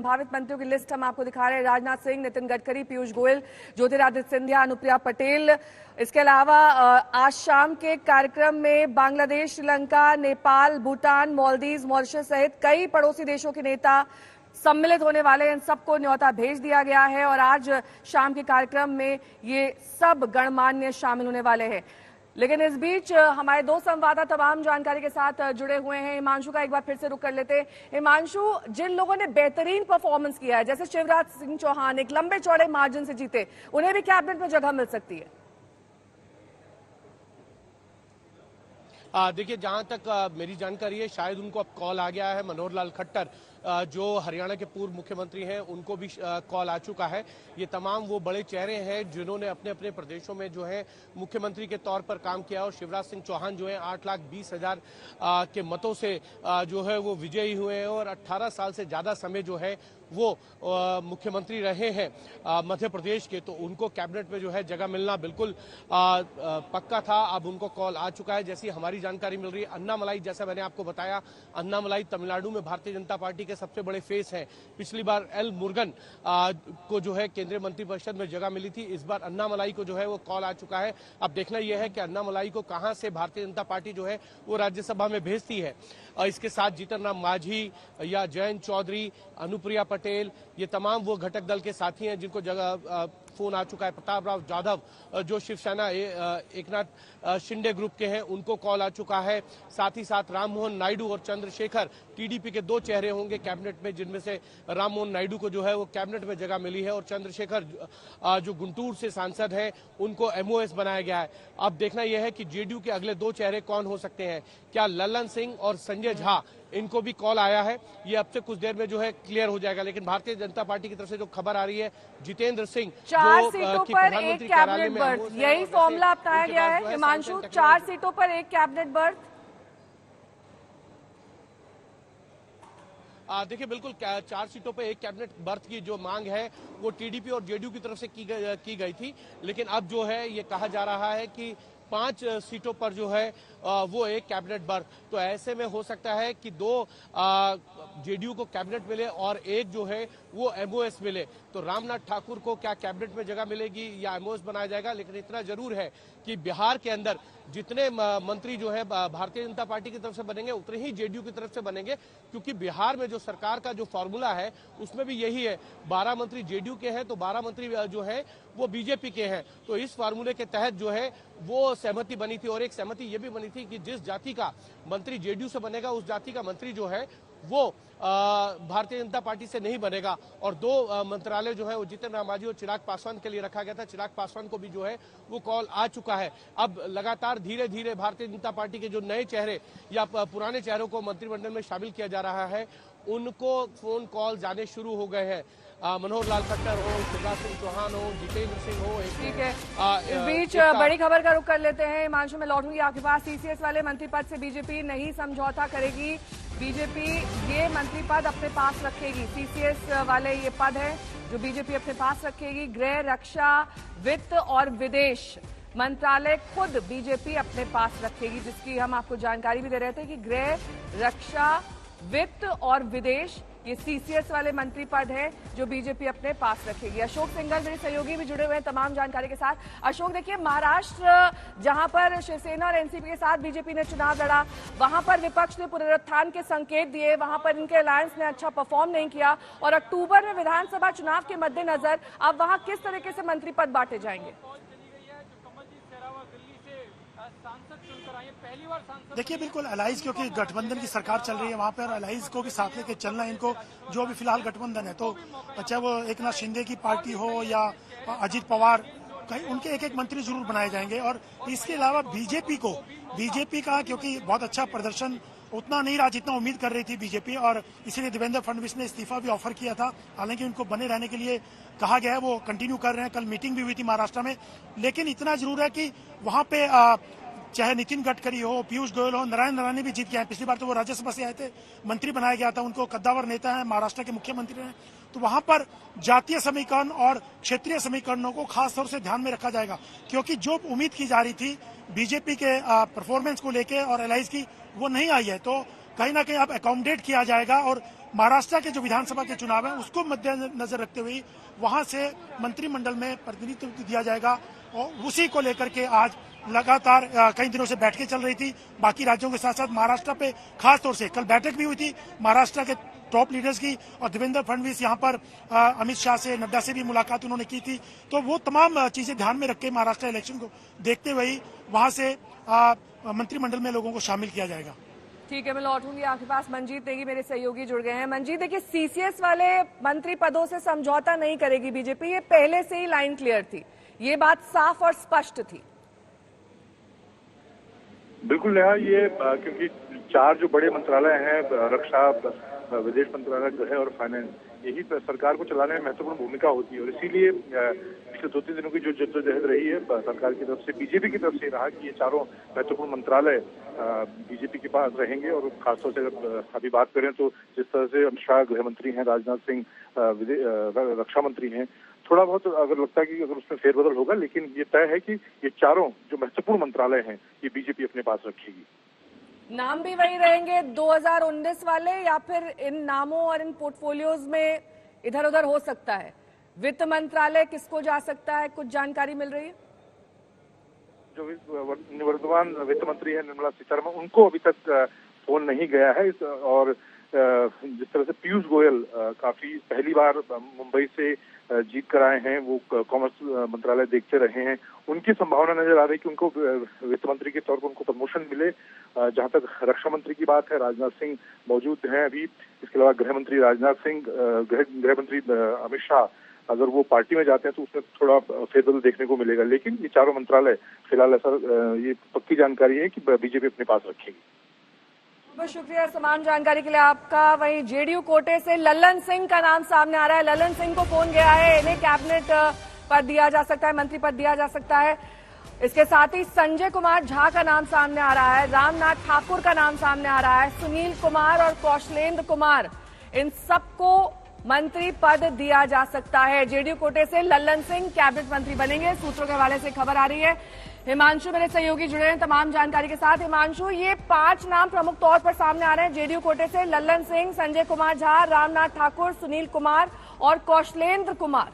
संभावित मंत्रियों की लिस्ट हम आपको दिखा रहे हैं। राजनाथ सिंह, नितिन गडकरी, पीयूष गोयल, ज्योतिरादित्य सिंधिया, अनुप्रिया पटेल। इसके अलावा आज शाम के कार्यक्रम में बांग्लादेश, श्रीलंका, नेपाल, भूटान, मालदीव, मॉरिशस सहित कई पड़ोसी देशों के नेता सम्मिलित होने वाले हैं। इन सबको न्योता भेज दिया गया है और आज शाम के कार्यक्रम में ये सब गणमान्य शामिल होने वाले हैं। लेकिन इस बीच हमारे दो संवाददाता तमाम जानकारी के साथ जुड़े हुए हैं। हिमांशु का एक बार फिर से रुख कर लेते हैं। हिमांशु, जिन लोगों ने बेहतरीन परफॉर्मेंस किया है, जैसे शिवराज सिंह चौहान एक लंबे चौड़े मार्जिन से जीते, उन्हें भी कैबिनेट में जगह मिल सकती है? देखिए, जहां तक मेरी जानकारी है, शायद उनको अब कॉल आ गया है। मनोहर लाल खट्टर जो हरियाणा के पूर्व मुख्यमंत्री हैं, उनको भी कॉल आ चुका है। ये तमाम वो बड़े चेहरे हैं जिन्होंने अपने अपने प्रदेशों में जो है मुख्यमंत्री के तौर पर काम किया। और शिवराज सिंह चौहान जो है 8,20,000 के मतों से जो है वो विजयी हुए हैं और 18 साल से ज्यादा समय जो है वो मुख्यमंत्री रहे हैं मध्य प्रदेश के। तो उनको कैबिनेट में जो है जगह मिलना बिल्कुल पक्का था। अब उनको कॉल आ चुका है। जैसी हमारी जानकारी मिल रही है, अन्नामलाई, जैसा मैंने आपको बताया, अन्नामलाई तमिलनाडु में भारतीय जनता पार्टी के सबसे बड़े फेस हैं। पिछली बार एल मुरुगन को जो है केंद्रीय मंत्रिपरिषद में जगह मिली थी। इस बार अन्नामलाई को जो है वो कॉल आ चुका है। अब देखना यह है कि अन्नामलाई को कहां से भारतीय जनता पार्टी जो है वो राज्यसभा में भेजती है। इसके साथ जीतन राम मांझी या जयंत चौधरी, अनुप्रिया पटेल, ये तमाम वो घटक दल के साथी हैं जिनको जगह फोन आ चुका है। प्रताप राव जाधव जो शिवसेना एकनाथ शिंदे ग्रुप के हैं, उनको कॉल आ चुका है। साथ ही साथ राममोहन नायडू और चंद्रशेखर, टीडीपी के दो चेहरे होंगे कैबिनेट में, जिनमें से राममोहन नायडू को जो है वो कैबिनेट में जगह मिली है और चंद्रशेखर जो गुंटूर से सांसद हैं, उनको एमओएस बनाया गया है। अब देखना यह है कि जेडीयू के अगले दो चेहरे कौन हो सकते हैं। क्या ललन सिंह और संजय झा, इनको भी कॉल आया है। ये अब से कुछ देर में जो है क्लियर हो जाएगा। लेकिन भारतीय जनता पार्टी की तरफ से जो खबर आ रही है, जितेंद्र सिंह 4 सीटों पर एक कैबिनेट बर्थ, यही फॉर्मूला अपनाया गया है हिमांशु। 4 सीटों पर एक कैबिनेट बर्थ। देखिए, बिल्कुल 4 सीटों पर एक कैबिनेट बर्थ की जो मांग है वो टीडीपी और जेडीयू की तरफ से की गई थी। लेकिन अब जो है ये कहा जा रहा है कि 5 सीटों पर जो है वो एक कैबिनेट बर्थ। तो ऐसे में हो सकता है कि 2 जेडीयू को कैबिनेट मिले और एक जो है वो एमओएस मिले। तो रामनाथ ठाकुर को क्या कैबिनेट में जगह मिलेगी या एमओएस बनाया जाएगा? लेकिन इतना जरूर है कि बिहार के अंदर जितने मंत्री जो है भारतीय जनता पार्टी की तरफ से बनेंगे, उतने ही जेडीयू की तरफ से बनेंगे, क्योंकि बिहार में जो सरकार का जो फॉर्मूला है उसमें भी यही है। 12 मंत्री जेडीयू के हैं तो 12 मंत्री जो है वो बीजेपी के हैं। तो इस फार्मूले के तहत जो है वो सहमति बनी थी। और एक सहमति ये भी बनी थी कि जिस जाति का मंत्री जेडीयू से बनेगा, उस जाति का मंत्री जो है वो भारतीय जनता पार्टी से नहीं बनेगा। और 2 मंत्रालय जो है वो जीतन राम मांझी और चिराग पासवान के लिए रखा गया था। चिराग पासवान को भी जो है वो कॉल आ चुका है। अब लगातार धीरे धीरे भारतीय जनता पार्टी के जो नए चेहरे या पुराने चेहरों को मंत्रिमंडल में शामिल किया जा रहा है, उनको फोन कॉल जाने शुरू हो गए हैं। मनोहर लाल खट्टर हो, शिवराज सिंह चौहान हो, जितेंद्र सिंह हो। ठीक है, इस बीच बड़ी खबर का रुख कर लेते हैं। हिमांशु, में लौटूंगी आपके पास। सीसीएस वाले मंत्री पद से बीजेपी नहीं समझौता करेगी। बीजेपी ये मंत्री पद अपने पास रखेगी। सीसीएस वाले ये पद है जो बीजेपी अपने पास रखेगी। गृह, रक्षा, वित्त और विदेश मंत्रालय खुद बीजेपी अपने पास रखेगी, जिसकी हम आपको जानकारी भी दे रहे थे कि गृह, रक्षा, वित्त और विदेश ये सीसीएस वाले मंत्री पद है जो बीजेपी अपने पास रखेगी। अशोक सिंघल मेरे सहयोगी भी जुड़े हुए हैं तमाम जानकारी के साथ। अशोक, देखिए, महाराष्ट्र जहां पर शिवसेना और एनसीपी के साथ बीजेपी ने चुनाव लड़ा, वहां पर विपक्ष ने पुनरुत्थान के संकेत दिए, वहां पर इनके अलायंस ने अच्छा परफॉर्म नहीं किया और अक्टूबर में विधानसभा चुनाव के मद्देनजर अब वहां किस तरीके से मंत्री पद बांटे जाएंगे? देखिए, बिल्कुल अलायंस, क्योंकि गठबंधन की सरकार चल रही है वहाँ पर अलायंस को भी साथ लेके चलना है इनको। जो भी फिलहाल गठबंधन है, तो चाहे वो एकनाथ शिंदे की पार्टी हो या अजित पवार, कहीं उनके एक एक मंत्री जरूर बनाए जाएंगे। और इसके अलावा बीजेपी का क्योंकि बहुत अच्छा प्रदर्शन उतना नहीं रहा जितना उम्मीद कर रही थी बीजेपी, और इसीलिए देवेंद्र फडणवीस ने इस्तीफा भी ऑफर किया था। हालांकि उनको बने रहने के लिए कहा गया है, वो कंटिन्यू कर रहे हैं। कल मीटिंग भी हुई थी महाराष्ट्र में। लेकिन इतना जरूर है कि वहां पे चाहे नितिन गडकरी हो, पीयूष गोयल हो, नारायण राणे भी जीत गए हैं। पिछली बार तो वो राज्यसभा से आए थे, मंत्री बनाया गया था उनको। कद्दावर नेता है, महाराष्ट्र के मुख्यमंत्री हैं। तो वहां पर जातीय समीकरण और क्षेत्रीय समीकरणों को खास तौर से ध्यान में रखा जाएगा, क्योंकि जो उम्मीद की जा रही थी बीजेपी के परफॉर्मेंस को लेके और एलायंस की, वो नहीं आई है। तो कहीं ना कहीं अब अकोमोडेट किया जाएगा और महाराष्ट्र के जो विधानसभा के चुनाव है उसको मद्देनजर रखते हुए वहां से मंत्रिमंडल में प्रतिनिधित्व दिया जाएगा और उसी को लेकर के आज लगातार कई दिनों से बैठकें चल रही थी बाकी राज्यों के साथ साथ महाराष्ट्र पे खास तौर से कल बैठक भी हुई थी महाराष्ट्र के टॉप लीडर्स की और देवेंद्र फडणवीस यहाँ पर अमित शाह से नड्डा से भी मुलाकात उन्होंने की थी। तो वो तमाम चीजें ध्यान में रख के महाराष्ट्र इलेक्शन को देखते हुए वहां से मंत्रिमंडल में लोगों को शामिल किया जाएगा। ठीक है, मैं लौटूंगी आपके पास। मंजीत नेगी मेरे सहयोगी जुड़ गए हैं। मंजीत, देखिए सीसीएस वाले मंत्री पदों से समझौता नहीं करेगी बीजेपी, ये पहले से ही लाइन क्लियर थी, ये बात साफ और स्पष्ट थी। बिल्कुल नेहा, ये क्योंकि 4 जो बड़े मंत्रालय हैं, रक्षा, विदेश मंत्रालय, गृह और फाइनेंस, यही सरकार को चलाने में महत्वपूर्ण भूमिका होती है और इसीलिए पिछले 2-3 दिनों की जो जद्दोजहद रही है सरकार की तरफ से, बीजेपी की तरफ से रहा कि ये 4 महत्वपूर्ण मंत्रालय बीजेपी के पास रहेंगे। और खासतौर से अगर अभी बात करें तो जिस तरह से अमित शाह गृह मंत्री हैं, राजनाथ सिंह रक्षा मंत्री हैं, थोड़ा बहुत अगर लगता है कि अगर उसमें फेरबदल होगा, लेकिन ये तय है कि ये 4 जो महत्वपूर्ण मंत्रालय हैं ये बीजेपी अपने पास रखेगी। नाम भी वही रहेंगे 2019 वाले, या फिर इन नामों और इन पोर्टफोलियोज में इधर उधर हो सकता है? वित्त मंत्रालय किसको जा सकता है, कुछ जानकारी मिल रही है? जो निवर्तमान वित्त मंत्री है निर्मला सीतारमण, उनको अभी तक फोन नहीं गया है। और जिस तरह से पीयूष गोयल काफी पहली बार मुंबई से जीत कर आए हैं, वो कॉमर्स मंत्रालय देखते रहे हैं, उनकी संभावना नजर आ रही कि उनको वित्त मंत्री के तौर पर उनको प्रमोशन मिले। जहां तक रक्षा मंत्री की बात है, राजनाथ सिंह मौजूद हैं अभी, इसके अलावा गृह मंत्री राजनाथ सिंह, गृह मंत्री अमित शाह, अगर वो पार्टी में जाते हैं तो उसमें थोड़ा फेरबदल देखने को मिलेगा। लेकिन ये 4 मंत्रालय फिलहाल ऐसा ये पक्की जानकारी है कि बीजेपी अपने पास रखेगी। बहुत शुक्रिया समान जानकारी के लिए आपका। वहीं जेडीयू कोटे से लल्लन सिंह का नाम सामने आ रहा है। लल्लन सिंह को फोन गया है, इन्हें कैबिनेट पद दिया जा सकता है, मंत्री पद दिया जा सकता है। इसके साथ ही संजय कुमार झा का नाम सामने आ रहा है, रामनाथ ठाकुर का नाम सामने आ रहा है, सुनील कुमार और कौशलेंद्र कुमार, इन सबको मंत्री पद दिया जा सकता है। जेडीयू कोटे से लल्लन सिंह कैबिनेट मंत्री बनेंगे, सूत्रों के हवाले से खबर आ रही है। हिमांशु मेरे सहयोगी जुड़े हैं तमाम जानकारी के साथ। हिमांशु, ये 5 नाम प्रमुख तौर पर सामने आ रहे हैं जेडीयू कोटे से, लल्लन सिंह, संजय कुमार झा, रामनाथ ठाकुर, सुनील कुमार और कौशलेंद्र कुमार।